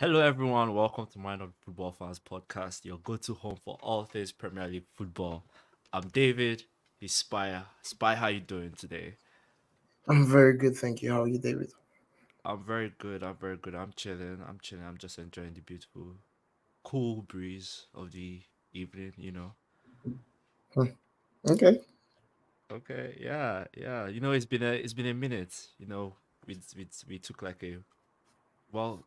Hello, everyone. Welcome to Mind of the Football Fans podcast, your go-to home for all things Premier League football. I'm David. He's Spire. Spire, how you doing today? I'm very good, thank you. How are you, David? I'm very good. I'm very good. I'm chilling. I'm chilling. I'm just enjoying the beautiful, cool breeze of the evening. Hmm. Okay. Okay. Yeah. Yeah. It's been a minute. We took like a well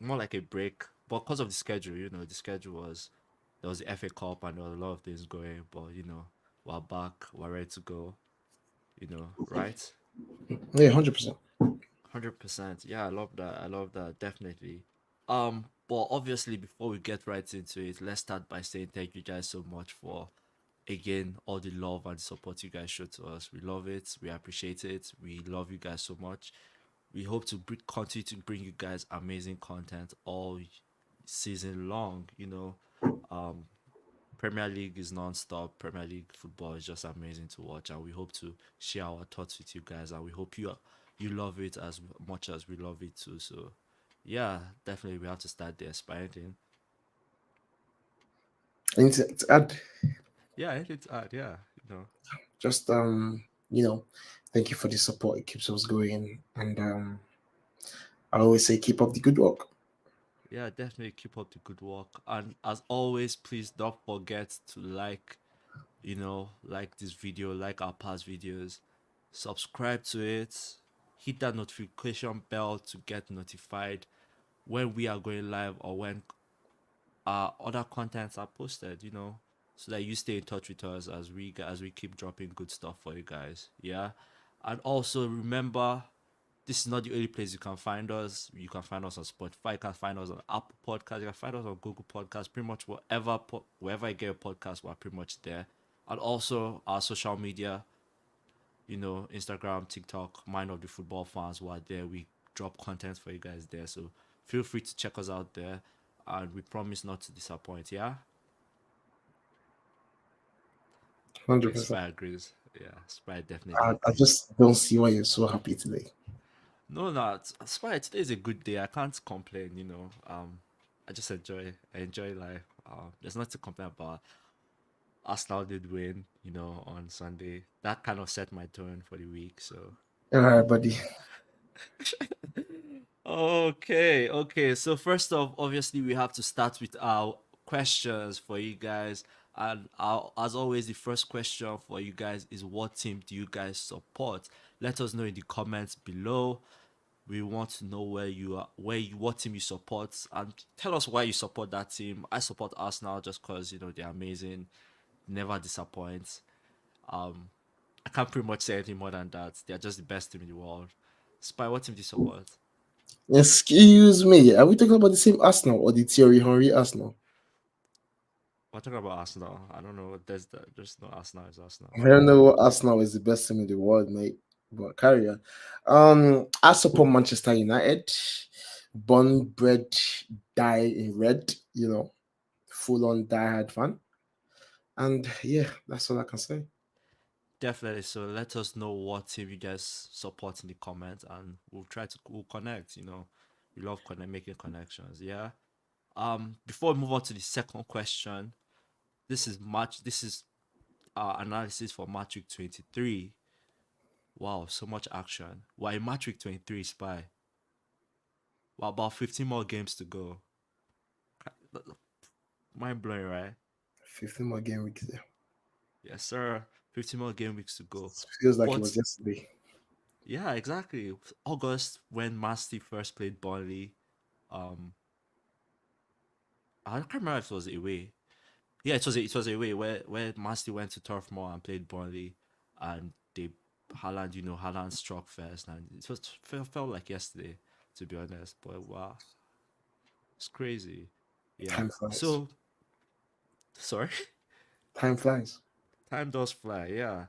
more like a break, but because of the schedule. The schedule was there was the FA Cup and there was a lot of things going, but we're back, we're ready to go, right? Yeah, 100%. 100%. Yeah, I love that. I love that. Definitely. But obviously, before we get right into it, let's start by saying thank you guys so much for again all the love and support you guys show to us. We love it. We appreciate it. We love you guys so much. We hope to continue to bring you guys amazing content all season long. Um, Premier League is non-stop. Premier League football is just amazing to watch, and we hope to share our thoughts with you guys. And we hope you love it as much as we love it too. So, yeah, definitely we have to start the aspiring. And to add, Yeah, it's hard. Yeah, you know. just you know, thank you for the support. It keeps us going, and I always say keep up the good work. Yeah, definitely keep up the good work. And as always, please don't forget to like this video, like our past videos, subscribe to it, hit that notification bell to get notified when we are going live or when our other contents are posted, so that you stay in touch with us as we keep dropping good stuff for you guys. Yeah. And also remember, this is not the only place you can find us. You can find us on Spotify, you can find us on Apple Podcasts, you can find us on Google Podcasts, pretty much wherever I get a podcast, we're pretty much there. And also our social media, Instagram, TikTok, Mind of the Football Fans, who are there. We drop content for you guys there. So feel free to check us out there. And we promise not to disappoint, yeah? Hundred Okay, percent. Spy agrees. Yeah, Spy definitely I agrees. just don't see why you're so happy today. No, no, Spy, today is a good day. I can't complain, I just I enjoy life. There's nothing to complain about. Arsenal did win, on Sunday. That kind of set my tone for the week. So All right, buddy. okay, okay. So first off, obviously we have to start with our questions for you guys. And as always, the first question for you guys is what team do you guys support? Let us know in the comments below. We want to know what team you support, and tell us why you support that team. I support Arsenal just because they're amazing, never disappoint. Um, I can't pretty much say anything more than that. They're just the best team in the world. Spy, what team do you support? Excuse me. Are we talking about the same Arsenal or the Thierry Henry Arsenal? We're talking about Arsenal. I don't know. There's no Arsenal is Arsenal. I don't know what Arsenal is the best team in the world, mate. But carry on. I support Manchester United, born, bred, die in red. Full on diehard fan. And yeah, that's all I can say. Definitely. So let us know what team you guys support in the comments, and we'll connect. We love making connections. Yeah. Before we move on to the second question, this is our analysis for match week 23. Wow, so much action. We're in match week 23, Spy. Well, about 15 more games to go. Mind blowing, right? 15 more game weeks there. Yes, sir. 15 more game weeks to go. Feels like it But was yesterday. yeah, exactly. August when Masty first played Burnley. Um, I can't remember if it was away. Yeah, it was away where Masty went to Turf Moor and played Burnley, and Haaland struck first, and felt like yesterday, to be honest. But wow, it's crazy. Yeah. Time flies. So sorry. Time flies. Time does fly, yeah.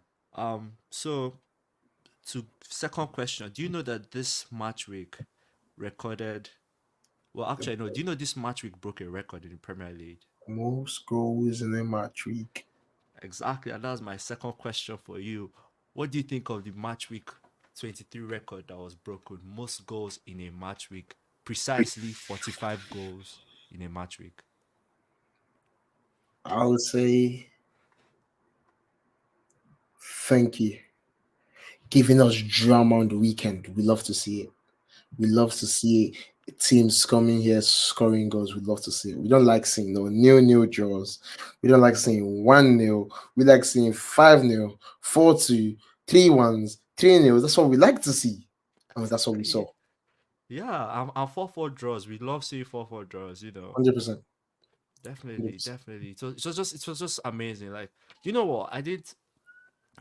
So to second question, do you know that this match week recorded? Well, actually, no. Do you know this match week broke a record in the Premier League? Most goals in a match week. Exactly, and that's my second question for you. What do you think of the match week 23 record that was broken? Most goals in a match week precisely 45 goals in a match week. I would say thank you. Giving us drama on the weekend. We love to see it. We love to see teams coming here scoring goals. We love to see it. We don't like seeing no nil draws. We don't like seeing 1-0. We like seeing 5-0, 4-2, 3-1s, 3-0. That's what we like to see. And that's what we saw. Yeah, I'm 4-4 draws. We love seeing 4-4 draws, 100%. Definitely, definitely. So it was just amazing. Like, you know what? I didn't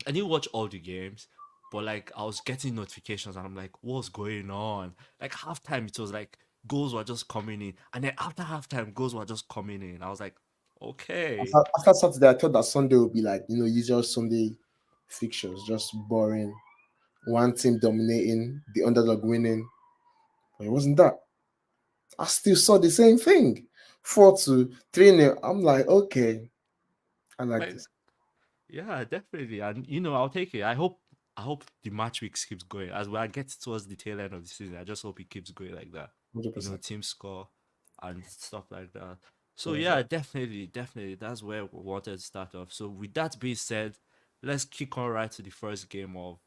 watch all the games, but like I was getting notifications and I'm like, what's going on? Like halftime, it was like goals were just coming in, and then after halftime, goals were just coming in. I was like, okay, After Saturday, I thought that Sunday would be like, usual Sunday fixtures, just boring. One team dominating, the underdog winning. But it wasn't that. I still saw the same thing. 4-2, 3-0. I'm like, okay, I like like this. yeah, definitely, and I'll take it. I hope the match weeks keeps going as we are getting towards the tail end of the season. I just hope it keeps going like that. 100%. Team score and stuff like that. So Yeah. yeah, definitely, definitely, that's where we wanted to start off. So with that being said, let's kick on right to the first game of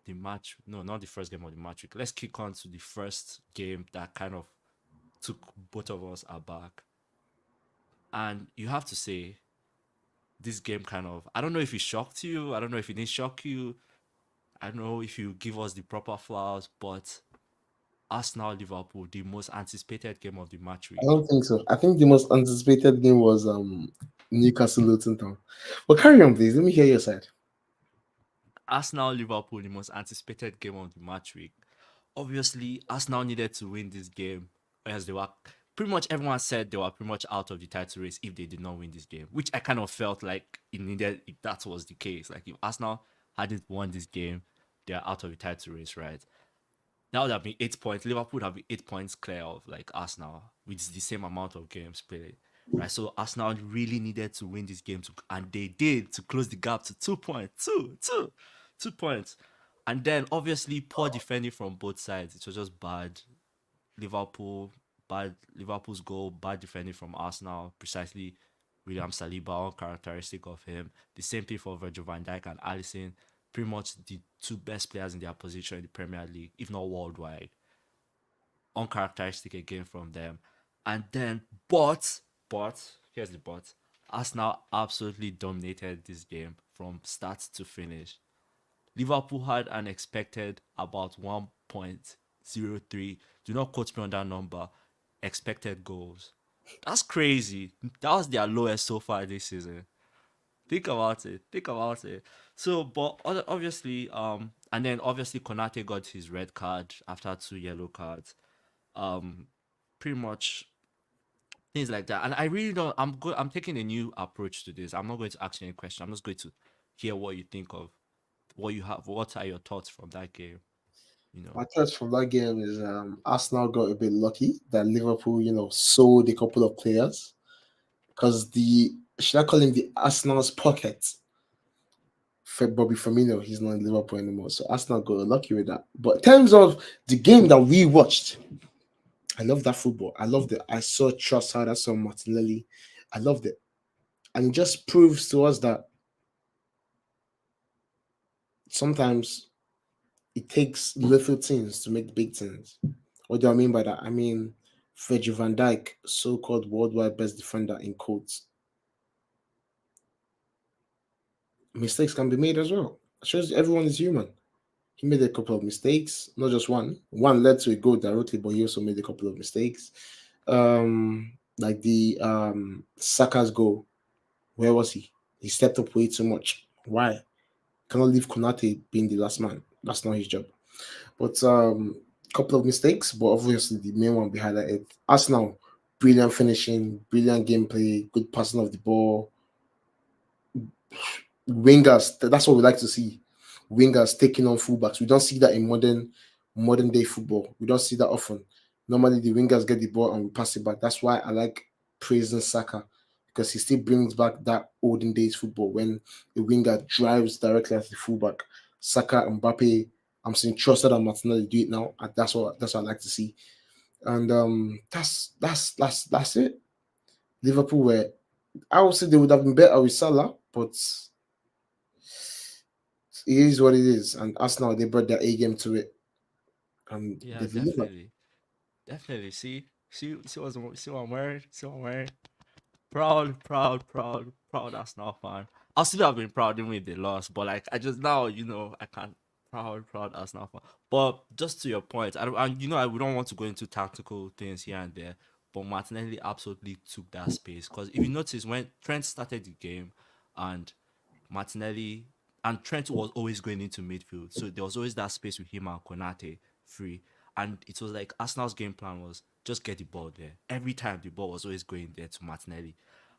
the match. No, not the first game of the match week. Let's kick on to the first game that kind of took both of us aback. And you have to say, this game kind of, I don't know if it shocked you. I don't know if it didn't shock you. I don't know if you give us the proper flowers, but Arsenal Liverpool, the most anticipated game of the match I week. don't think so. I think the most anticipated game was Newcastle Luton Town. But carry on, please. Let me hear your side. Arsenal Liverpool, the most anticipated game of the match week. Obviously, Arsenal needed to win this game, as they were pretty much everyone said they were pretty much out of the title race if they did not win this game, which I kind of felt like it needed if that was the case. Like if Arsenal hadn't won this game, they're out of the title race, right? That would have been 8 points. Liverpool would have been 8 points clear of like Arsenal with the same amount of games played. Right. So Arsenal really needed to win this game and they did to close the gap to 2 points. 2 points. And then obviously poor defending from both sides. It was just bad. Liverpool, bad Liverpool's goal, bad defending from Arsenal, precisely William Saliba, uncharacteristic of him. The same thing for Virgil van Dijk and Alisson, pretty much the two best players in their position in the Premier League, if not worldwide. Uncharacteristic again from them. And then, here's the but. Arsenal absolutely dominated this game from start to finish. Liverpool had an expected about 1.03. Do not quote me on that number. Expected goals. That's crazy. That was their lowest so far this season. Think about it. Think about it. So, but obviously, and then obviously Konate got his red card after two yellow cards. Um, Pretty much things like that. And I really don't. I'm taking a new approach to this. I'm not going to ask you any question. I'm just going to hear what you think of what you have. What are your thoughts from that game? You know. My thoughts from that game is Arsenal got a bit lucky that Liverpool, sold a couple of players because should I call him the Arsenal's pocket? For Bobby Firmino, he's not in Liverpool anymore. So Arsenal got lucky with that. But in terms of the game that we watched, I love that football. I loved it. I saw Trossard, I saw Martinelli. I loved it. And it just proves to us that sometimes it takes little things to make big things. What do I mean by that? I mean, Virgil van Dijk, so called worldwide best defender in quotes, mistakes can be made as well. It shows everyone is human. He made a couple of mistakes, not just one. One led to a goal directly, but he also made a couple of mistakes. Like the Saka's goal. Where was he? He stepped up way too much. Why? Cannot leave Konate being the last man. That's not his job. But couple of mistakes, but obviously the main one behind it. Arsenal, brilliant finishing, brilliant gameplay, good passing of the ball. Wingers, that's what we like to see. Wingers taking on fullbacks. We don't see that in modern day football. We don't see that often. Normally the wingers get the ball and we pass it back. That's why I like praising Saka because he still brings back that olden days football when the winger drives directly at the fullback. Saka and Mbappe I'm seeing Trossard and Martinelli do it now, and that's what I like to see. And that's it. Liverpool were, I would say they would have been better with Salah, but it is what it is. And Arsenal, they brought their A game to it, and Yeah, they delivered. definitely. Definitely. See what I'm wearing? See what I'm wearing? Proud, proud, proud, proud Arsenal fan. I'll still have been proud even if they lost, but like I just now, I can't proud, proud Arsenal fan. But just to your point, we don't want to go into tactical things here and there, but Martinelli absolutely took that space because if you notice when Trent started the game, and Martinelli and Trent was always going into midfield, so there was always that space with him and Konate free. And it was like Arsenal's game plan was just get the ball there. Every time the ball was always going there to Martinelli.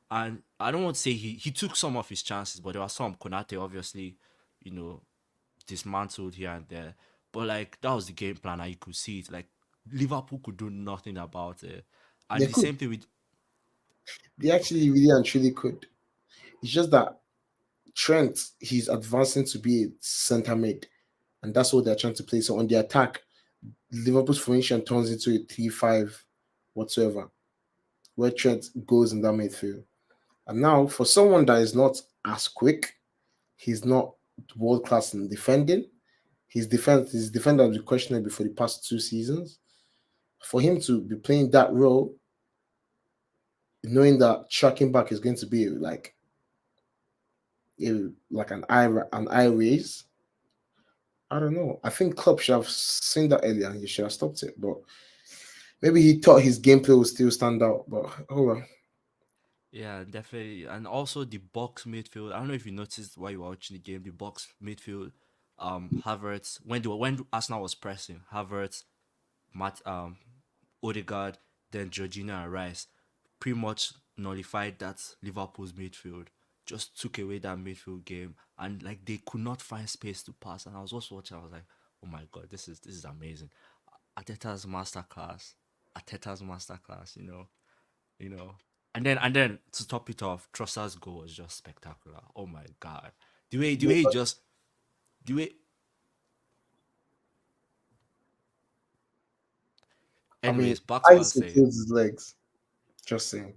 And I don't want to say he took some of his chances, but there were some. Konate obviously, you know, dismantled here and there. But like that was the game plan, and you could see it. Like Liverpool could do nothing about it. And They the could. same thing with They actually okay. really and truly could. It's just that Trent, he's advancing to be a centre mid, and that's what they're trying to play. So on the attack, Liverpool's formation turns into a 3-5 whatsoever, where Trent goes in that midfield. And now, for someone that is not as quick, he's not world class in defending. His defender has been questionable for the past 2 seasons. For him to be playing that role, knowing that tracking back is going to be like an eye raise. I don't know. I think Klopp should have seen that earlier and he should have stopped it. But maybe he thought his gameplay would still stand out. But oh well. Yeah, definitely. And also the box midfield. I don't know if you noticed while you were watching the game, the box midfield, Havertz, when Arsenal was pressing, Havertz, Matt Odegaard, then Georgina and Rice pretty much nullified that Liverpool's midfield. Just took away that midfield game and like they could not find space to pass. And I was also watching, I was like, oh my god, this is amazing. Ateta's masterclass. Ateta's masterclass, you know. And then to top it off, Trossard's goal was just spectacular. Oh my god. The way he just the way I mean, anyways, back to what I was Isaac saying. killed his legs. Just saying.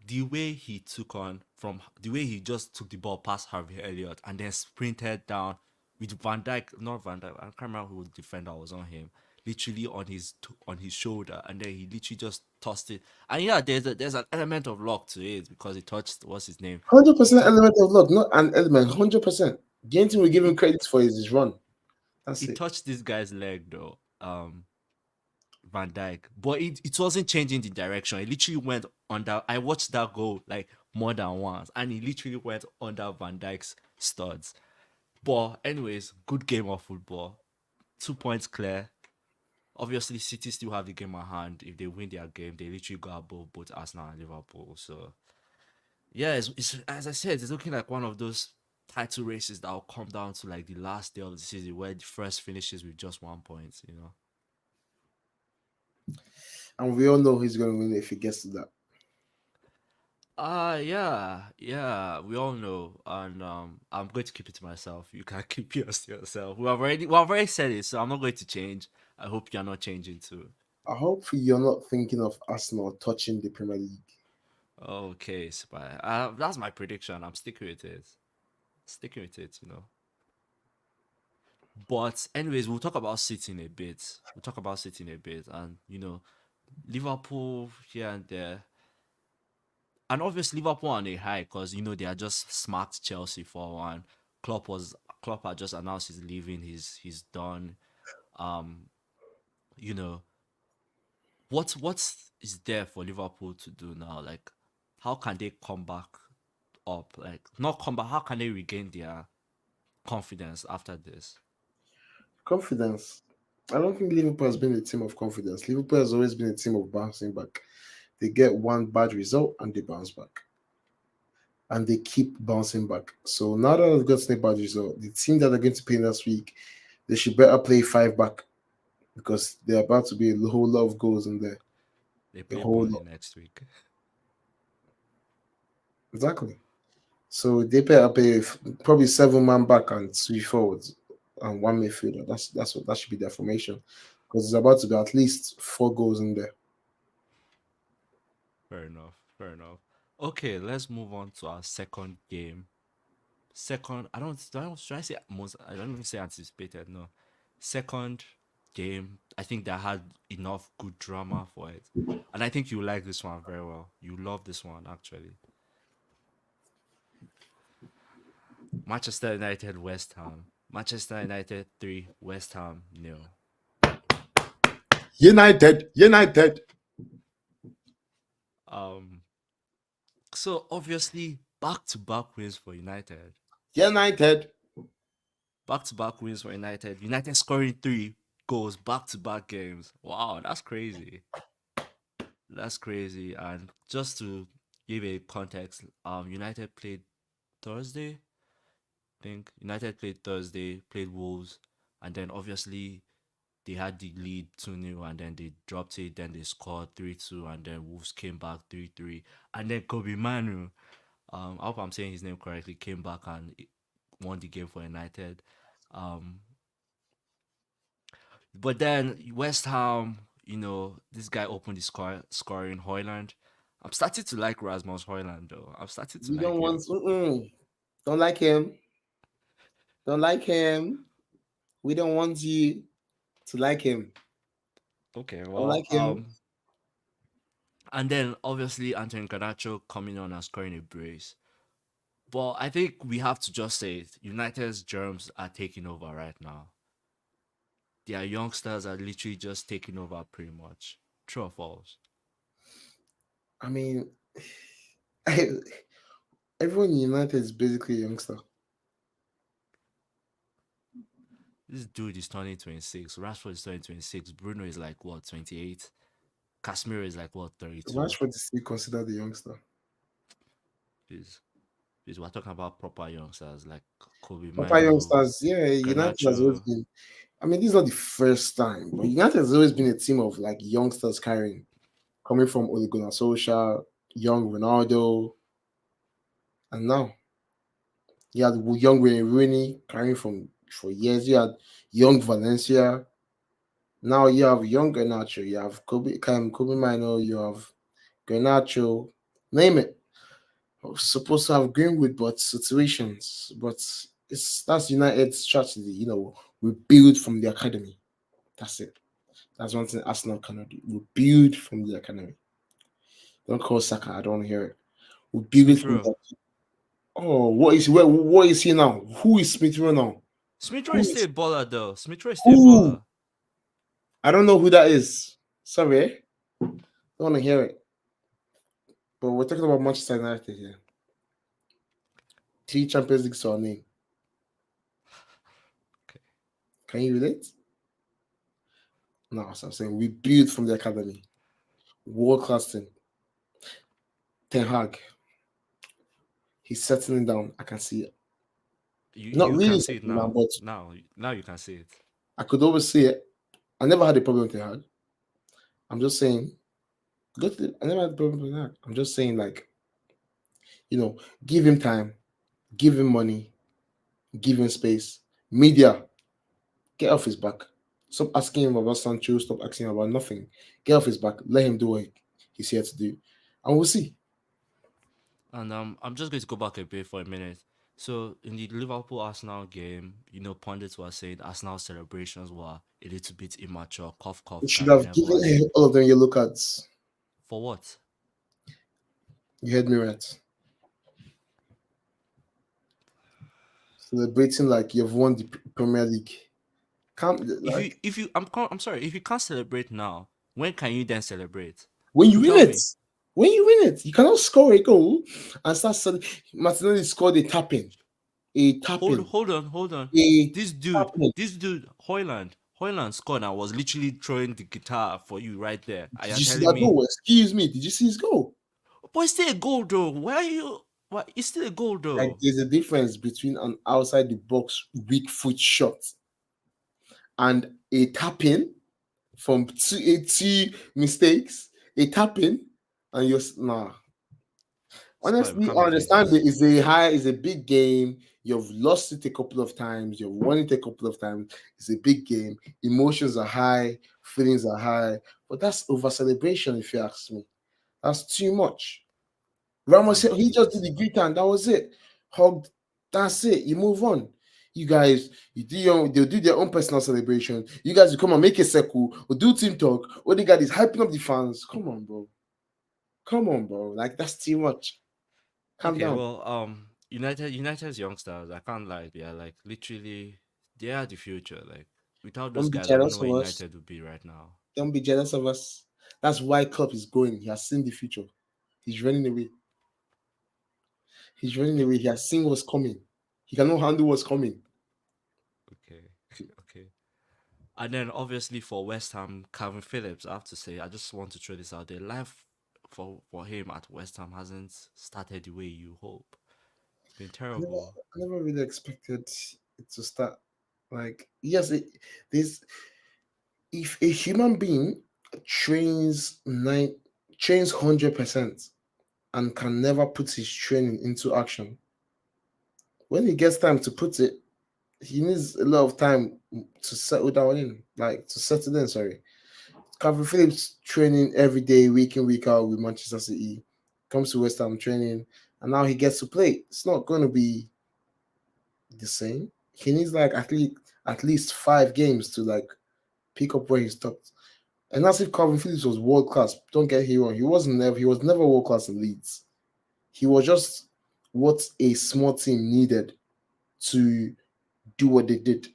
The way he took on from the way he just took the ball past Harvey Elliott and then sprinted down with Van Dyke, not Van Dyke, I can't remember who the defender was on him, literally on his shoulder, and then he literally just tossed it. And yeah, there's an element of luck to it because he touched what's his name? He 100% touched element of luck, not an element. 100%. The only thing we give him credit for is his run. That's he it. touched this guy's leg though. Van Dyke, but it wasn't changing the direction. It literally went under. I watched that goal like more than once, and he literally went under Van Dyke's studs. But anyways, good game of football. 2 points clear. Obviously, City still have the game at hand. If they win their game, they literally go above both Arsenal and Liverpool. So yeah, it's as I said, it's looking like one of those title races that will come down to like the last day of the season where the first finishes with just 1 point. And we all know he's going to win if he gets to that. Yeah, yeah, we all know, and I'm going to keep it to myself. You can keep yours to yourself. We have already said it, so I'm not going to change. I hope you're not changing too. I hope you're not thinking of Arsenal touching the Premier League. Okay, Spy. That's my prediction. I'm sticking with it. Sticking with it. But anyways, we'll talk about City in a bit. We'll talk about City in a bit, and Liverpool here and there. And obviously Liverpool on a high because they are just smacked Chelsea 4-1. Klopp had just announced he's leaving. He's done. Um, you know what is there for Liverpool to do now? Like, how can they come back up? Like, not come back. How can they regain their confidence after this? Confidence. I don't think Liverpool has been a team of confidence. Liverpool has always been a team of bouncing back. They get one bad result and they bounce back. And they keep bouncing back. So now that they've gotten a bad result, the team that are going to play next week, they should better play five back because they're about to be a whole lot of goals in there. They A play whole Burnley lot. next week. Exactly. So they better play probably 7 man back and 3 forwards. and one midfielder. That's what that should be their formation, because it's about to be at least 4 goals in there. Fair enough. Fair enough. Okay, let's move on to our second game. Second, I don't should I say most I don't even say anticipated, no. Second game, I think that had enough good drama for it. And I think you like this one very well. You love this one actually. Manchester United West Ham. Manchester United 3, West Ham nil. United, United, Um so obviously back to back wins for United. United. Back to back wins for United. United scoring 3 goals back to back games. Wow, that's crazy. That's crazy. And just to give a context, United played Thursday. I think United played Thursday, played Wolves, and then obviously they had the lead 2-0 and then they dropped it, then they scored 3-2, and then Wolves came back 3-3. And then Kobe Manu, I hope I'm saying his name correctly, came back and won the game for United. Um, but then West Ham, this guy opened the scoring Hoyland. I'm starting to like Rasmus Hoyland though. I'm starting to We don't like him. want. Don't like him. Don't like him. We don't want you to like him. Okay, Don't well, like him. and then obviously Anthony Garnacho coming on and scoring a brace. But I think we have to just say it. United's germs are taking over right now. Their youngsters are literally just taking over pretty much. True or false? I mean, everyone in United is basically a youngster. This dude is turning 26. Rashford is turning 26. Bruno is like what, 28? Casemiro is like what, 32? Rashford is still considered a youngster. Please, please, we're talking about proper youngsters like Kobe Proper Manu, youngsters, yeah. United has always Garnacho. been. I mean, this is not the first time, but United has always been a team of like youngsters carrying, coming from Ole Gunnar Solskjaer, young Ronaldo, and now you had young Wayne Rooney carrying from for years. You had young Valencia. Now you have young Garnacho. You have Kobe Mino. You have Garnacho. Name it. I was supposed to have Greenwood, but situations. But that's United's strategy. We build from the academy. That's it. That's one thing Arsenal cannot do. We build from the academy. Don't call Saka. I don't want to hear it. We build it Smith from Rowe. the. Oh, what is he now? Who is Smith Rowe now? Smith Rowe Who is still is a baller though. Smith Rowe is still a who? baller. I don't know who that is. Sorry, don't want to hear it. But we're talking about Manchester United here. 3 Champions Leagues to our name. Okay. Can you relate? No, so I'm saying we build from the academy. World class team. Ten Hag. He's settling down. I can see it. You Not you can really see it settling down, now. but Now you can see it. I could always see it. I never had a problem with Ten Hag. I'm just saying, I never had a problem with that. I'm just saying, like, give him time, give him money, give him space. Media, get off his back. Stop asking him about Sancho. Stop asking him about nothing. Get off his back. Let him do what he's here to do, and we'll see. And I'm just going to go back a bit for a minute. So in the Liverpool Arsenal game, pundits were saying Arsenal celebrations were a little bit immature, cough We cough should type have given nervous. all of them yellow cards. For what? You heard me right. Celebrating like you've won the Premier League. Can't like I'm sorry, if you can't celebrate now, when can you then celebrate? when you win Tell it. me. When you win it, you cannot score a goal and start. Martinelli scored a Hold tapping, hold on, hold on. a tapping. This dude, Hoyland scored and was literally throwing the guitar for you right there. And Did you're you see telling that me, goal? Excuse me. Did you see his goal? but it's still a goal though. Why are you why it's still a goal Like though? there's a difference between an outside the box weak foot shot and a tapping from two mistakes. A tapping and you're nah. It's quite Honestly, becoming understand dangerous. it is a big game. You've lost it a couple of times, you've won it a couple of times. It's a big game. Emotions are high, feelings are high, but that's over celebration, if you ask me. That's too much. Ramos, Kind of he just did is. the greet and that was it. Hugged, that's it. You move on. You guys, they'll do their own personal celebration. You guys will come and make a circle or do team talk. All they got is hyping up the fans. Come on, bro. Come on, bro. Like that's too much. Calm Okay, down. well, United's youngsters, I can't lie, they are like literally they are the future. Like without those Don't be guys, I don't know jealous where of us. United would be right now. Don't be jealous of us. That's why Klopp is going. He has seen the future. He's running away. He's running away. He has seen what's coming. He cannot handle what's coming. Okay, okay. And then obviously for West Ham, Calvin Phillips, I have to say, I just want to throw this out there. Life for him at West Ham hasn't started the way you hope. It's been terrible. I never really expected it to start. Like, yes, this if a human being trains 100% and can never put his training into action, when he gets time to put it, he needs a lot of time to settle down in, like to settle in. Sorry, Calvin Phillips training every day, week in week out with Manchester City, comes to West Ham training, and now he gets to play. It's not going to be the same. He needs like at least 5 games to like pick up where he stopped. And that's if Calvin Phillips was world class. Don't get me wrong. He was never world class in Leeds. He was just what a small team needed to do what they did.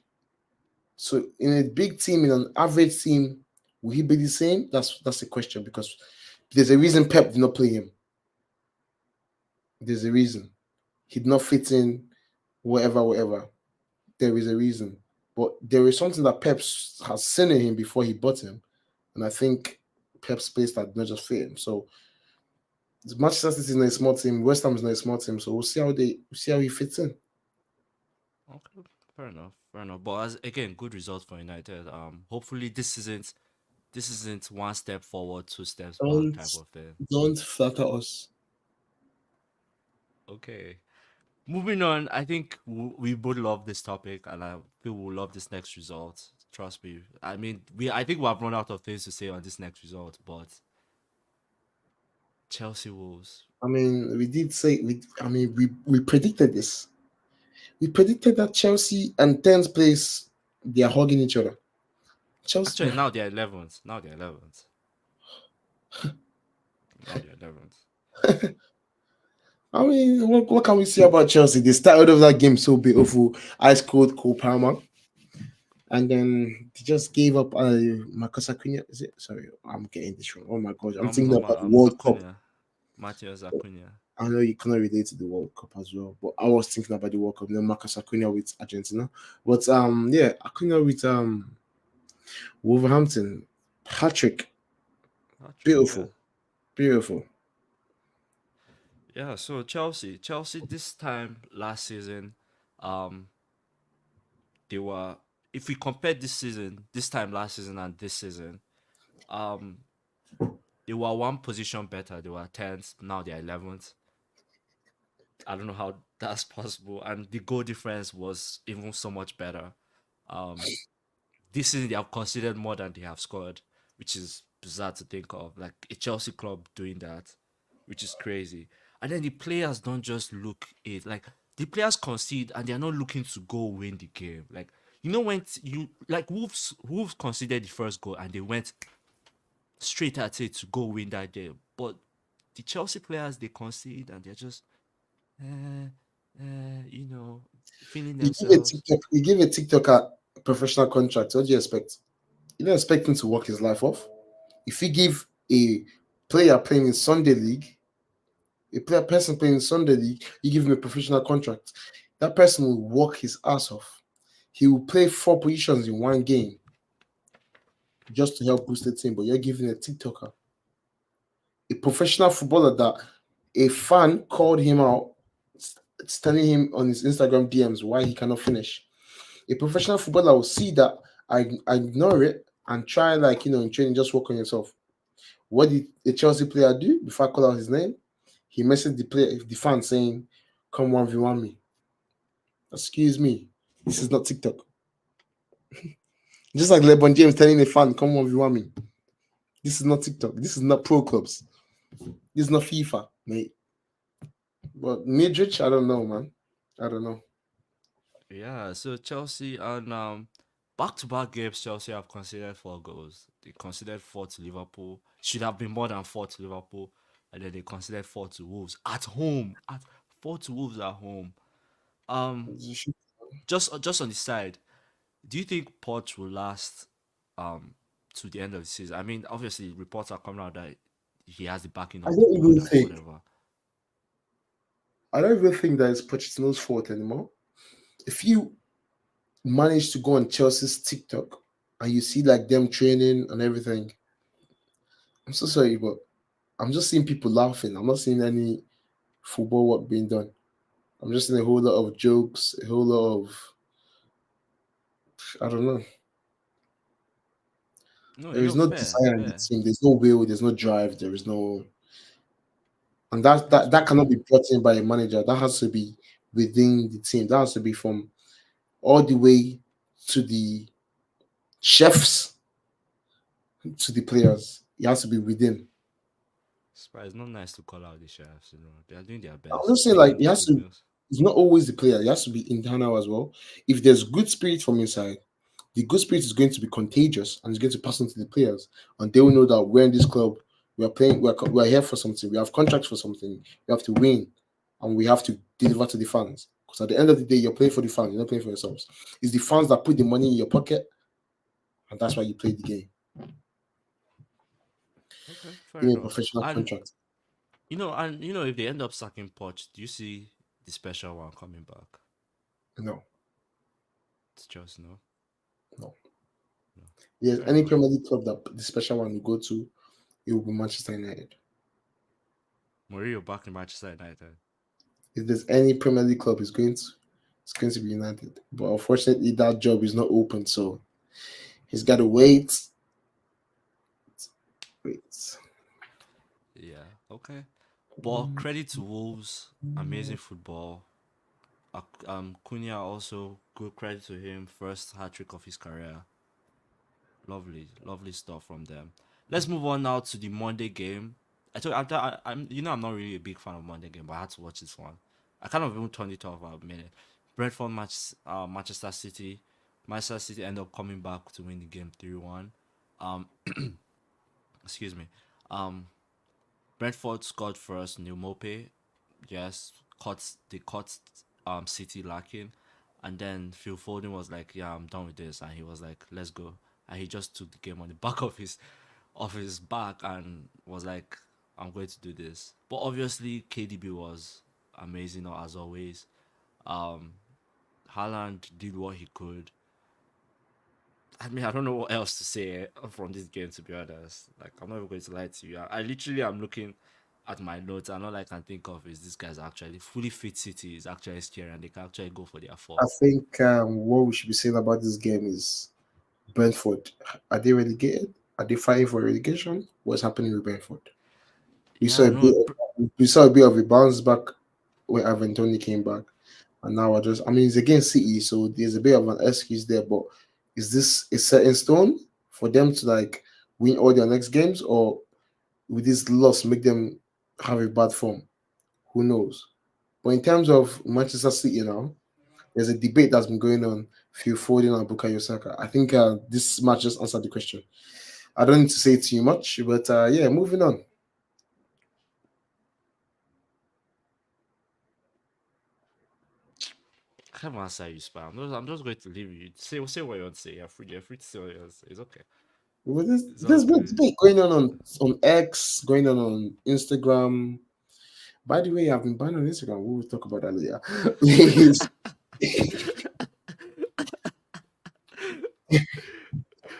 So in a big team, in an average team, will he be the same? That's the question because there's a reason Pep did not play him. There's a reason. He did not fit in whatever. There is a reason. But there is something that Pep has seen in him before he bought him. And I think Pep's place that did not just fit him. So Manchester City is not a small team. West Ham is not a small team. So we'll see how he fits in. Okay, fair enough, fair enough. But as again, good result for United. Hopefully this isn't one step forward, two steps back Don't type of thing. don't flatter us. Okay. Moving on, I think we both love this topic, and I feel we'll love this next result. Trust me. I mean, I think we have run out of things to say on this next result, but Chelsea Wolves. I mean, we did say we predicted this. We predicted that Chelsea and 10th place they are hugging each other. Chelsea, Actually, now they're 11th. Now they're 11th. Now they're 11th. I mean, what can we say about Chelsea? They started off that game so beautiful, ice cold, Cole Palmer, and then they just gave up. Marcus Acuna, is it? Sorry, I'm getting this wrong. Oh my gosh, I'm thinking about the World Cup. Acuna. Matthias Acuna. I know you cannot relate to the World Cup as well, but I was thinking about the World Cup. Then Marcus Acuna with Argentina, but yeah, Acuna with Wolverhampton, hattrick, Patrick, yeah. beautiful, beautiful. Yeah, so Chelsea this time last season, um, they were if we compare this time last season and this season, um, they were one position better. They were 10th, now they're 11th. I don't know how that's possible. And the goal difference was even so much better. Um, this season they have conceded more than they have scored, which is bizarre to think of. Like a Chelsea club doing that, which is crazy. And then the players don't just look it like the players concede and they're not looking to go win the game. Like you know when you like Wolves conceded the first goal and they went straight at it to go win that game. But the Chelsea players they concede and they're just uh, you know, feeling themselves. You give a TikToker a professional contract. What do you expect? You don't expect him to work his life off. If you give a player playing in Sunday league, person playing in Sunday league, you give him a professional contract. That person will work his ass off. He will play 4 positions in one game just to help boost the team. But you're giving a TikToker, a professional footballer that a fan called him out, telling him on his Instagram DMs why he cannot finish. A professional footballer will see that I ignore it and try in training just work on yourself. What did a Chelsea player do before I call out his name? He messaged the fan saying, "Come 1v1 me." Excuse me, this is not TikTok. Just like LeBron James telling a fan, "Come 1v1 me." This is not TikTok. This is not pro clubs. This is not FIFA, mate. But Midrich, I don't know, man. I don't know. Yeah, so Chelsea and back-to-back games, Chelsea have conceded 4 goals. They conceded 4 to Liverpool. Should have been more than 4 to Liverpool, and then they conceded 4 to Wolves at home. At 4 to Wolves at home. Um, just on the side, do you think Poch will last um to the end of the season? I mean, obviously reports are coming out that he has the backing I of the don't board even and think. whatever. I don't even think that it's Pochettino's fault anymore. If you manage to go on Chelsea's TikTok and you see like them training and everything, I'm so sorry, but I'm just seeing people laughing. I'm not seeing any football work being done. I'm just seeing a whole lot of jokes, a whole lot of I don't know. No, There is no, no fair, desire in the fair. team. There's no will. There's no drive. There is no, and that That's that that true. cannot be brought in by a manager. That has to be within the team. That has to be from all the way to the chefs to the players. It has to be within. It's not nice to call out the chefs. They are doing their I'm best, just saying, like, making it has good to. meals. It's not always the player. It has to be internal as well. If there's good spirit from inside, the good spirit is going to be contagious and it's going to pass on to the players, and they will know that we're in this club. We are playing. We're here for something. We have contracts for something. We have to win, and we have to deliver to the fans. Because at the end of the day, you're playing for the fans. You're not playing for yourselves. It's the fans that put the money in your pocket, and that's why you play the game. Okay, fair Even a enough. professional And contract. if they end up sacking Poch, do you see the special one coming back? No, It's just no, no. no. Yes, Fair any enough. Premier League club that the special one you go to, it will be Manchester United. Mourinho back in Manchester United. If there's any Premier League club it's going to be United. But unfortunately, that job is not open, so he's got to wait. Wait. Yeah, okay. But credit to Wolves, amazing football. Cunha also good credit to him. First hat trick of his career. Lovely, lovely stuff from them. Let's move on now to the Monday game. I'm I'm not really a big fan of Monday game, but I had to watch this one. I kind of even turned it off for a minute. Brentford match, Manchester City. Manchester City end up coming back to win the game 3-1. Um, excuse me. Um, Brentford scored first. New Mope, yes, caught City lacking, and then Phil Foden was like, "Yeah, I'm done with this," and he was like, "Let's go," and he just took the game on the back of his back and was like, "I'm going to do this." But obviously, KDB was amazing as always. Um, Haaland did what he could. I mean, I don't know what else to say from this game, to be honest. Like, I'm not even going to lie to you. I literally am looking at my notes, and all I can think of is this guy's actually fully fit City is actually scary, and they can actually go for their I fourth. think what we should be saying about this game is Brentford. Are they relegated? Are they fighting for relegation? What's happening with Brentford? We saw Yeah, a bit. no, We saw a bit of a bounce back when Ivan Toney came back, and now I just. I mean, it's against City, so there's a bit of an excuse there. But is this a set in stone for them to like win all their next games, or will this loss make them have a bad form? Who knows? But in terms of Manchester City now, there's a debate that's been going on. Phil Foden and Bukayo Saka. I think this match just answered the question. I don't need to say too much, but yeah, moving on. I can't answer you, spam. I'm just going to leave you. Say what you want to say. You're free to say what you want to say. It's okay. Well, It's all there's been a good. debate going on X, going on Instagram. By the way, I've been banned on Instagram. We'll talk about that later. Yes.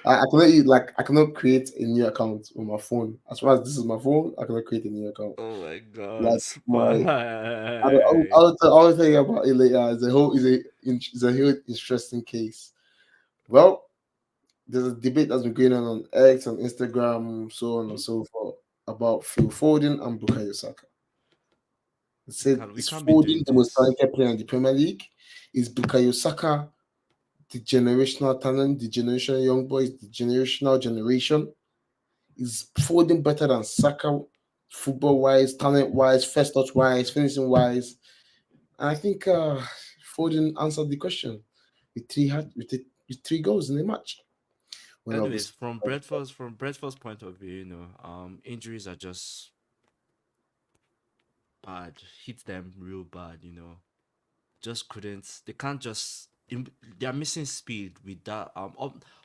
I cannot I cannot create a new account on my phone. As far as this is my phone, I cannot create a new account. Oh my god, Like my spy. I'll tell you about it later. It's a whole interesting case. Well, there's a debate that's been going on X, on Instagram, so on and so forth about Phil Foden and Bukayo Saka. It We said, can we is can't be doing Foden the most this. talented player in the Premier League? Is Bukayo Saka the generational talent, the generational young boys, the generational generation? Is Foden better than Saka, football wise, talent wise, first touch wise, finishing wise? And I think Foden answered the question with with three goals in the match. When Anyways, obviously, from Brentford's point of view, injuries are just bad, hit them real bad. Just couldn't. They can't just. They are missing speed with that.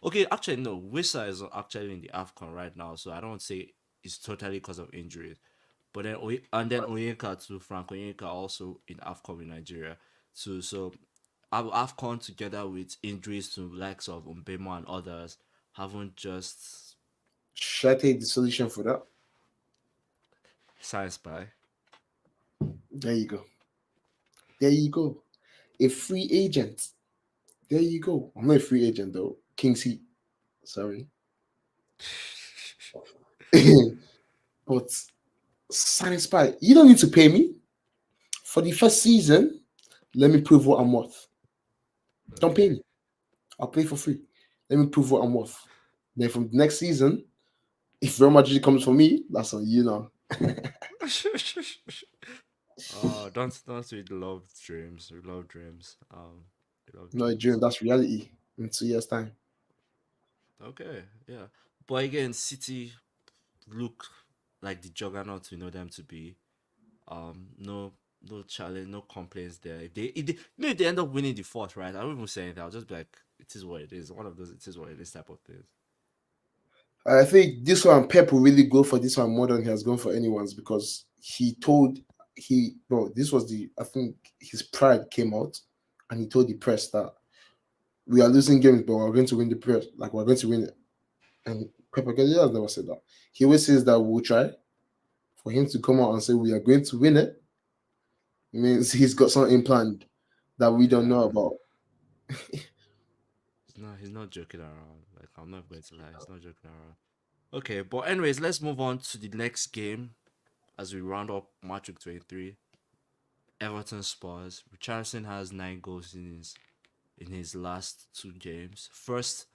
Okay, actually no. Wissa is actually in the Afcon right now, so I don't say it's totally because of injuries. But then Onyeka too, Frank Onyeka also in Afcon with Nigeria too. So Afcon together with injuries to likes of Mbemo and others haven't just should I take the solution for that? science by. There you go. There you go. A free agent. There you go. I'm not a free agent though. King's Heat. Sorry. But Signing Spy, you don't need to pay me. For the first season, let me prove what I'm worth. Don't pay Okay. me. I'll play for free. Let me prove what I'm worth. Then from the next season, if Real Madrid comes for me, that's on you now. Don't we love dreams? We love dreams. We love Not a dream, dreams. that's reality in 2 years' time. Okay, yeah. But again, City look like the juggernaut we know them to be. No, no challenge, no complaints there. Maybe they end up winning the fourth, right? I won't even say anything. I'll just be like, it is what it is. One of those, it is what it is type of things. I think this one Pep will really go for this one more than he has gone for anyone's because this was the I think his pride came out and he told the press that we are losing games but we're going to win the press like we're going to win it. And Pep Guardiola has never said that. He always says that we'll try. For him to come out and say we are going to win it, it means he's got something planned that we don't know Yeah, about. he's not joking around. Like I'm not going to lie, he's not joking around. Okay, but anyways, let's move on to the next game as we round up match week 23. Everton Spurs. Richarlison has 9 goals in his last 2 games. First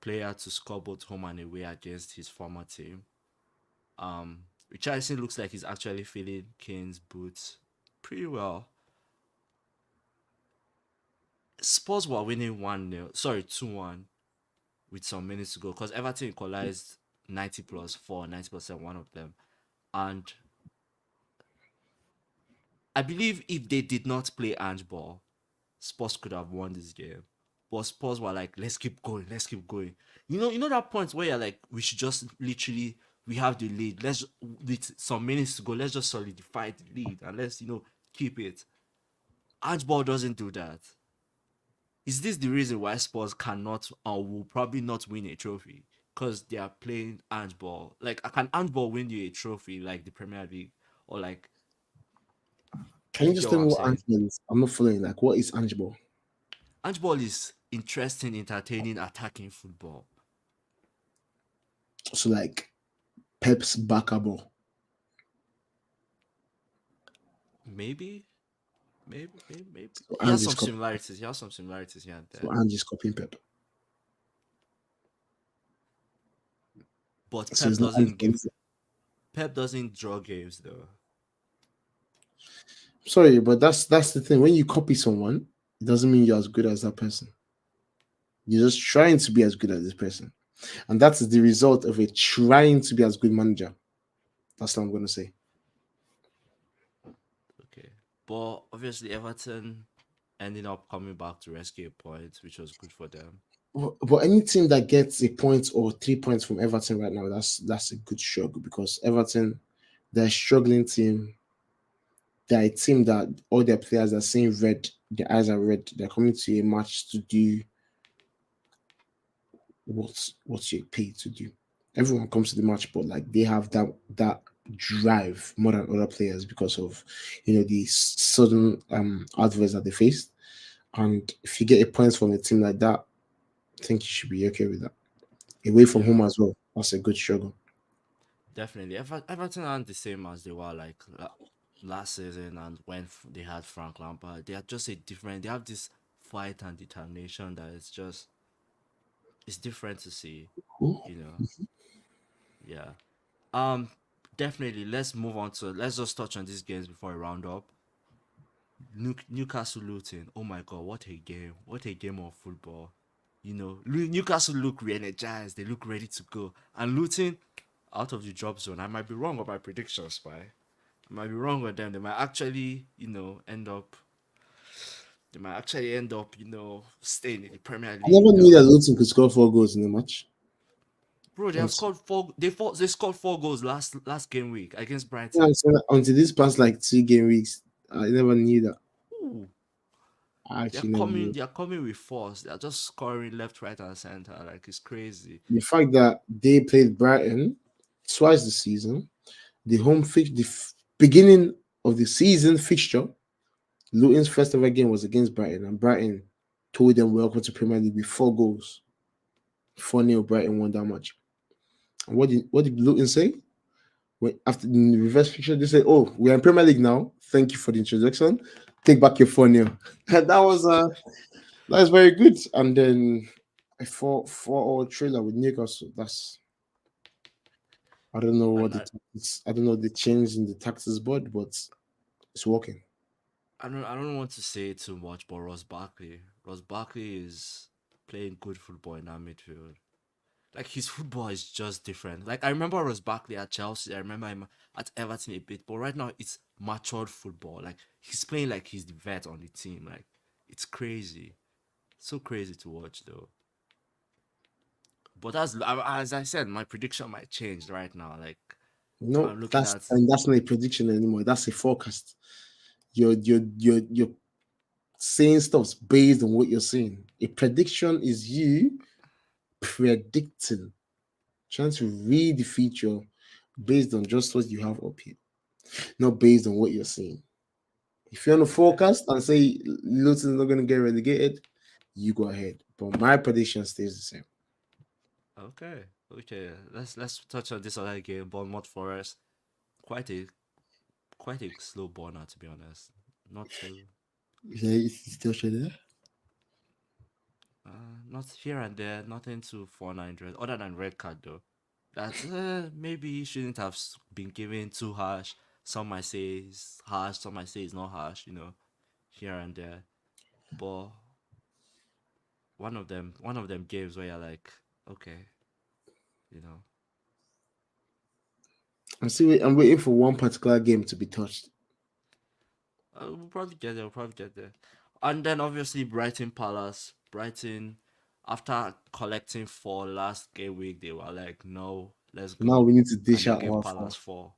player to score both home and away against his former team. Richarlison looks like he's actually filling Kane's boots pretty well. Spurs were winning 1-0, sorry, 2-1 with some minutes to go because Everton equalized 90 plus 4, 90% one of them. And I believe if they did not play Ange Ball, Spurs could have won this game. But Spurs were like, let's keep going, let's keep going. You know that point where you're like, we should just literally we have the lead. Let's with some minutes to go, let's just solidify the lead and let's keep it. Ange Ball doesn't do that. Is this the reason why Spurs cannot or will probably not win a trophy? Because they are playing Ange Ball. Like, can Ange Ball win you a trophy like the Premier League? Or like, Can you you get just what tell me I'm what saying? Ange is? I'm not following. Like, what is Ange? Ange Ball is interesting, entertaining, attacking football. So like Pep's backer ball. Maybe, maybe. So He has Ange is some copy. similarities. He has some similarities here and So there. Ange is copying Pep. But So it's not Ange. Pep doesn't draw games though. Sorry, but that's the thing. When you copy someone, it doesn't mean you're as good as that person. You're just trying to be as good as this person, and that is the result of a trying to be as good manager. That's what I'm going to say. Okay. But obviously Everton ending up coming back to rescue a point, which was good for them. But any team that gets a point or 3 points from Everton right now, that's a good struggle because Everton, they're a struggling team. They're a team that all their players are seeing red. Their eyes are red. They're coming to a match to do what you're paid to do. Everyone comes to the match, but like they have that drive more than other players because of the sudden adverse that they faced. And if you get a point from a team like that, I think you should be okay with that. Away from Yeah, home as well, that's a good struggle. definitely. Everton aren't the same as they were like last season and when they had Frank Lampard. They are just a different. They have this fight and determination that is just it's different to see. Who? You know, yeah. Um, Definitely. Let's move on to. Let's just touch on these games before I round up. Newcastle Luton. Oh my god, what a game! What a game of football. Newcastle look re-energized. They look ready to go. And Luton, out of the drop zone. I might be wrong on my predictions, but I might be wrong on them. They might actually, end up. They might actually end up, staying in the Premier I never League. knew that Though, Luton could score 4 goals in a match. bro, they have Until, scored four. They scored 4 goals last game week against yeah, Brighton. until this past like 2 game weeks, I never knew that. Ooh, I they're actually never coming. knew. They're coming with force. They're just scoring left, right, and center. Like it's crazy. The fact that they played Brighton twice this season, the beginning of the season fixture, Luton's first ever game was against Brighton, and Brighton told them welcome to Premier League with 4 goals. 4-0 Brighton won that match. And what did Luton say? When after the reverse fixture, they said, "Oh, we're in Premier League now. Thank you for the introduction. Take back your 4-0." And that was very good. And then a 4-4 trailer with Newcastle. That's I don't know what And the tactics, I don't know the change in the tactics board, but it's working. I don't want to say too much, but Ross Barkley is playing good football in our midfield. Like his football is just different. Like I remember Ross Barkley at Chelsea. I remember him at Everton a bit, but right now it's matured football. Like he's playing like he's the vet on the team. Like it's crazy, so crazy to watch though. But as I said, my prediction might change right now. Like No, I'm looking that's at and that's not a prediction anymore. That's a forecast. You're saying stuff based on what you're saying. A prediction is you predicting, trying to read the future based on just what you have up here, not based on what you're seeing. If you're on a okay, forecast and say Luton's not going to get relegated, you go ahead. But my prediction stays the same. okay, okay. Let's touch on this other game, Bournemouth Forest. Quite a quite a slow burner to be honest. Not too Yeah, it's still there. not here and there, nothing too 400 other than red card though. That maybe shouldn't have been given too harsh. Some might say it's harsh, some might say it's not harsh, here and there. But one of them games where you're like, okay, you know, I'm waiting for one particular game to be touched. we'll probably get there. We'll probably get there. And then obviously Brighton Palace, Brighton, after collecting 4 last game week, they were like, no, let's Now we go, need to and dish they out gave our Palace form. 4.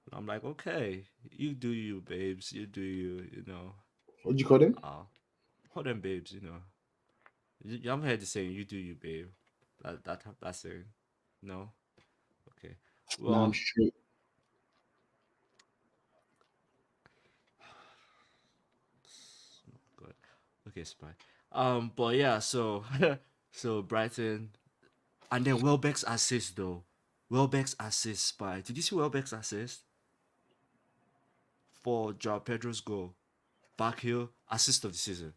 And I'm like, okay, you do you, babes, you do you, What do you call them? uh, hold them, babes, you haven't heard the saying, you do you, babe. That's saying, no, okay, Now I'm well, straight. good, okay, spy. But yeah, so so Brighton. And then Welbeck's assist though. Welbeck's assist spy. Did you see Welbeck's assist for Joao Pedro's goal? Back heel, assist of the season.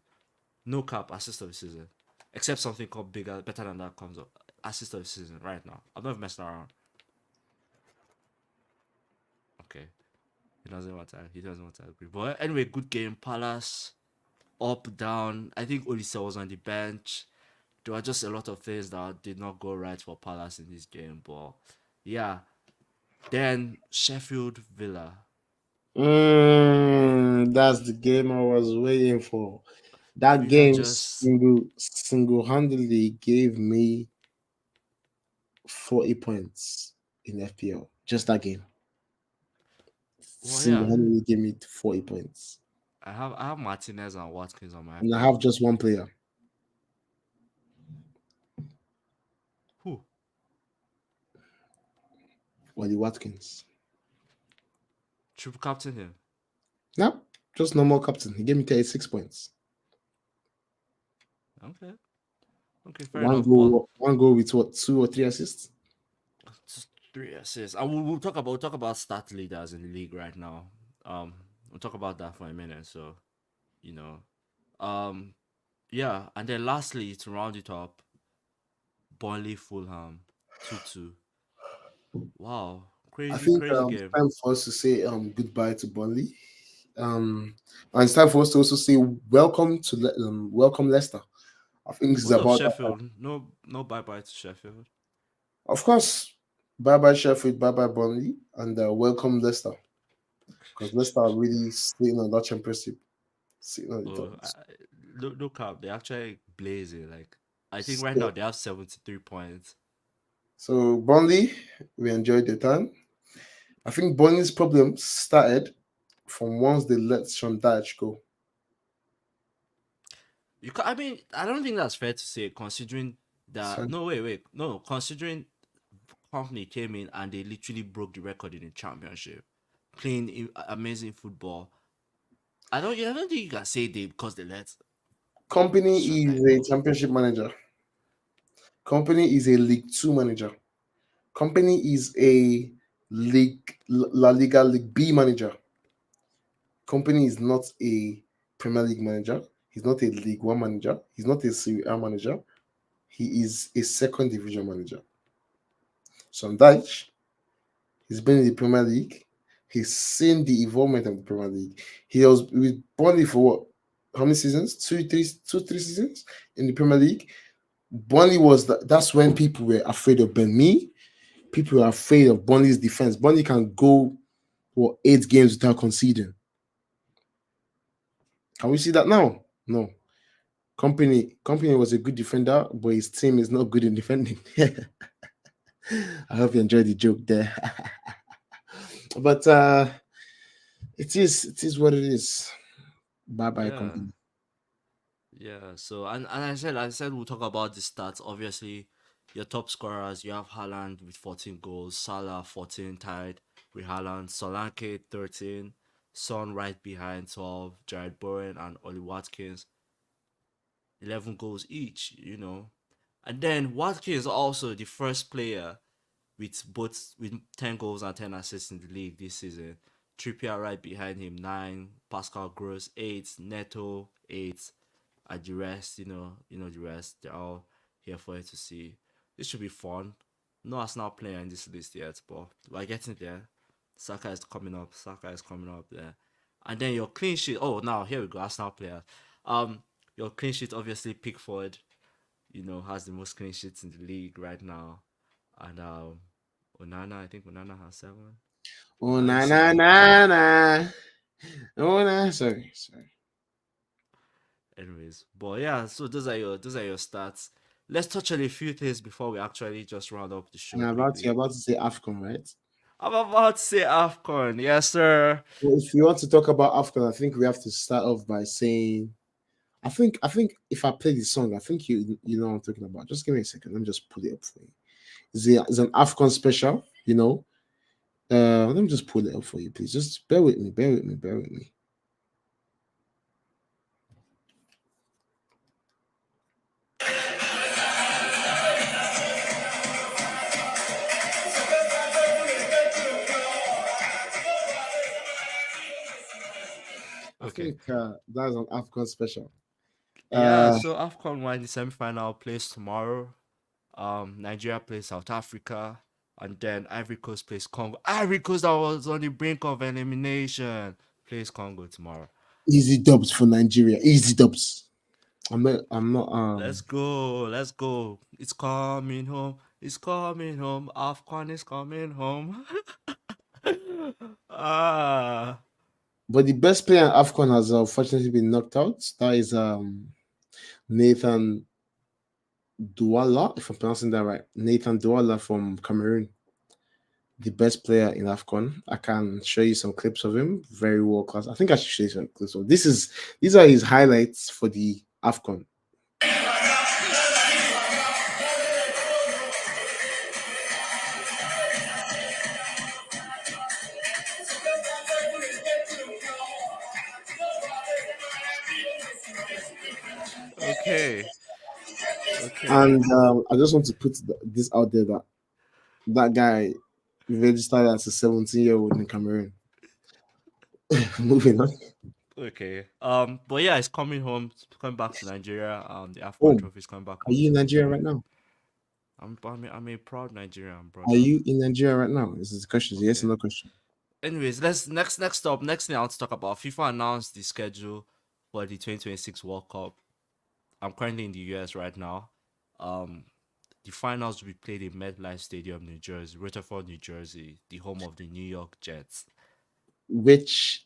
No cap, assist of the season. Except something called bigger, better than that comes up. Assist of the season right now. I'm not messing around. Okay. He doesn't want to agree. But anyway, good game. Palace, up, down. I think Olise was on the bench. There were just a lot of things that did not go right for Palace in this game. But yeah. Then Sheffield Villa. That's the game I was waiting for. That Villa game just single-handedly gave me 40 points in FPL. Just that game. well, yeah. Single-handedly gave me 40 points. I have Martinez and Watkins on my And I have FPL. just one player, Who? Wally Watkins. Triple captain him. Now, just normal captain. He gave me 36 points. Okay. Okay, fair One enough. But goal, one goal with what, 2 or 3 assists? Three assists. And we'll talk about stat leaders in the league right now. We'll talk about that for a minute. So you know, um, yeah, and then lastly to round it up, Burnley Fulham 2-2. Wow, I crazy, think crazy it's game. time for us to say goodbye to Burnley. And it's time for us to also say welcome Leicester. I think this is What of about that time. Sheffield? No, no, bye bye to Sheffield. Of course, bye bye Sheffield, bye bye Burnley, and welcome Leicester because Leicester are really sitting on that championship, sitting on the top. Oh, look up. They're actually blazing. Like I think right So, now they have 73 points. so Burnley, we enjoyed the time. I think Burnley's problem started from once they let Sean Dyche go. I mean, I don't think that's fair to say considering that. Sean- No, wait, no. Considering company came in and they literally broke the record in the championship, playing amazing football. I don't think you can say they because they let Company Shota is a go. championship manager. Company is a League Two manager. Company is a League La Liga League B manager. Company is not a Premier League manager. He's not a League One manager. He's not a Serie A manager. He is a second division manager. So Dyche, he's been in the Premier League. He's seen the evolvement of the Premier League. He was with Burnley for what? How many seasons? Three seasons in the Premier League. Burnley was that's when people were afraid of Ben Mee. People were afraid of Burnley's defense. Burnley can go for 8 games without conceding. Can we see that now? No. Company was a good defender, but his team is not good in defending. I hope you enjoyed the joke there. But it is what it is. Bye bye Yeah, company. yeah. So and I said we'll talk about the stats. Obviously, your top scorers you have Haaland with 14 goals, Salah 14 tied with Haaland, Solanke 13, Son right behind 12, Jared Bowen and Oli Watkins 11 goals each. And then Watkins also the first player with 10 goals and 10 assists in the league this season. Trippier right behind him, 9. Pascal Gross, 8. Neto, 8. And the rest, the rest, they're all here for you to see. This should be fun. No Arsenal player in this list yet, but we're getting there. Saka is coming up. Saka is coming up there. And then your clean sheet. Oh, now here we go. Arsenal player. Your clean sheet obviously Pickford. Has the most clean sheets in the league right now, and Onana. I think Onana has 7. Oh How you na see na that? na na. Oh na. Sorry. Anyways, but yeah. So those are your stats. Let's touch on a few things before we actually just round up the show You're quickly. about to say Afcon, right? I'm about to say Afcon, yes sir. Well, if you want to talk about Afcon, I think we have to start off by saying I think if I play the song, I think you know what I'm talking about. Just give me a second. Let me just pull it up for you. It's an Afcon special, you know. Let me just pull it up for you, please. Just bear with me, bear with me. I Okay. think that's an Afcon special. Yeah. Uh, So Afcon won the semi-final plays tomorrow. Nigeria plays South Africa, and then Ivory Coast plays Congo. Ivory Coast that was on the brink of elimination plays Congo tomorrow. easy dubs for Nigeria. Easy dubs. I'm not. Let's go, let's go. It's coming home. It's coming home. Afcon is coming home. ah, But the best player in Afcon has unfortunately been knocked out. That is Nathan Douala, if I'm pronouncing that right. Nathan Douala from Cameroon, the best player in AFCON. I can show you some clips of him. Very world class. I think I should show you some clips of these are his highlights for the AFCON. okay, okay. And I just want to put this out there that that guy. We registered as a 17-year-old in Cameroon. Moving on. Okay. But yeah, it's coming home, it's coming back to Nigeria. The AFCON Home. trophy is coming back Are home you in to Nigeria right Nigeria. now? I'm a proud Nigerian, Are brother. you in Nigeria right now? This is the question. Yes or Okay. no question? Anyways, let's next up. Next thing I want to talk about. FIFA announced the schedule for the 2026 World Cup. I'm currently in the US right now. Um, the finals will be played in MetLife Stadium, New Jersey, Rutherford, New Jersey, the home of the New York Jets. Which,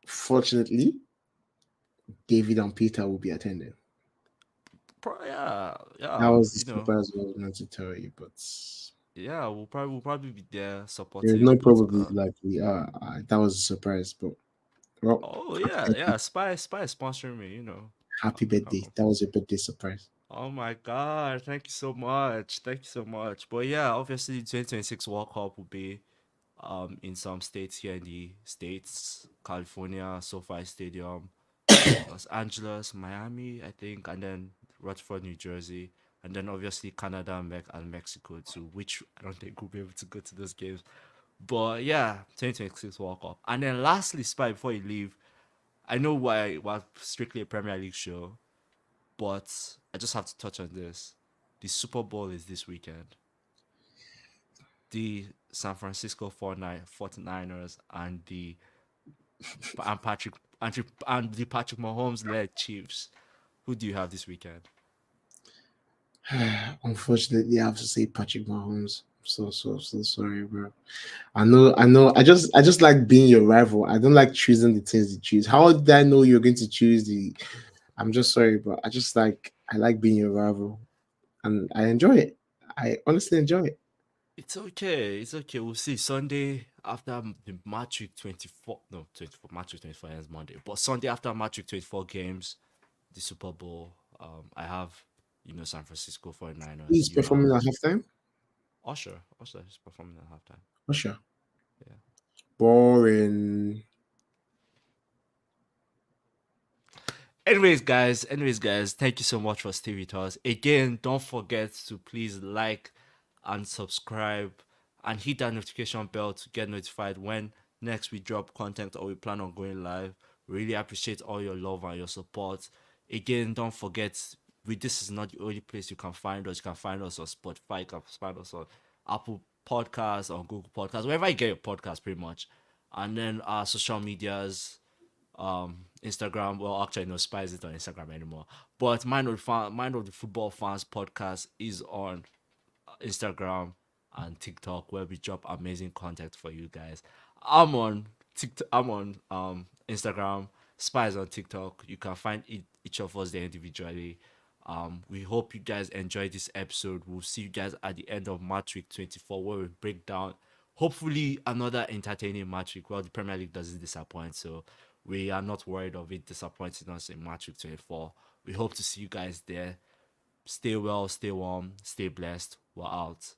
fortunately, David and Peter will be attending. Yeah, That yeah, was the you know, surprise I was not to tell you, but yeah, we'll probably be there there's supporting. no But probably like we are. That was a surprise, but well, oh happy yeah, birthday. yeah, Spy is sponsoring me. Happy birthday. Um, That was your birthday surprise. oh my god, thank you so much, thank you so much. But yeah, obviously, the 2026 World Cup will be in some states here in the states, California, SoFi Stadium, Los Angeles, Miami, I think, and then Rutherford, New Jersey, and then obviously Canada and Mexico too, which I don't think we'll be able to go to those games. But yeah, 2026 World Cup. And then lastly, Spy, before you leave, I know why we're strictly a Premier League show, but I just have to touch on this. The Super Bowl is this weekend. The San Francisco 49ers and and the Patrick Mahomes led Chiefs. Who do you have this weekend? Unfortunately, I have to say Patrick Mahomes. So sorry, bro. I know. I just like being your rival. I don't like choosing the things you choose. How did I know you're going to choose the? I'm just sorry, but I like being your rival, and I enjoy it. I honestly enjoy it. It's okay. It's okay. We'll see. Sunday after the match week 24. No, 24. Match week 24 ends Monday. But Sunday after match week 24 games, the Super Bowl, I have, San Francisco 49ers. He's You performing have at halftime. Usher. Usher is performing at halftime. For sure. Yeah. Boring. Anyways, thank you so much for staying with us. Again, don't forget to please like and subscribe and hit that notification bell to get notified when next we drop content or we plan on going live. Really appreciate all your love and your support. Again, don't forget, this is not the only place you can find us. You can find us on Spotify, you can find us on Apple Podcasts, on Google Podcasts, wherever you get your podcast, pretty much. And then our social medias, Instagram. Well, actually, no, Spy isn't on Instagram anymore. But Mind of the Football Fans podcast is on Instagram and TikTok, where we drop amazing content for you guys. I'm on TikTok. I'm on Instagram. Spy is on TikTok. You can find each of us there individually. We hope you guys enjoyed this episode. We'll see you guys at the end of match week 24, where we break down hopefully another entertaining match week. Well, the Premier League doesn't disappoint, so we are not worried of it disappointing us in match week 24. We hope to see you guys there. Stay well, stay warm, stay blessed. We're out.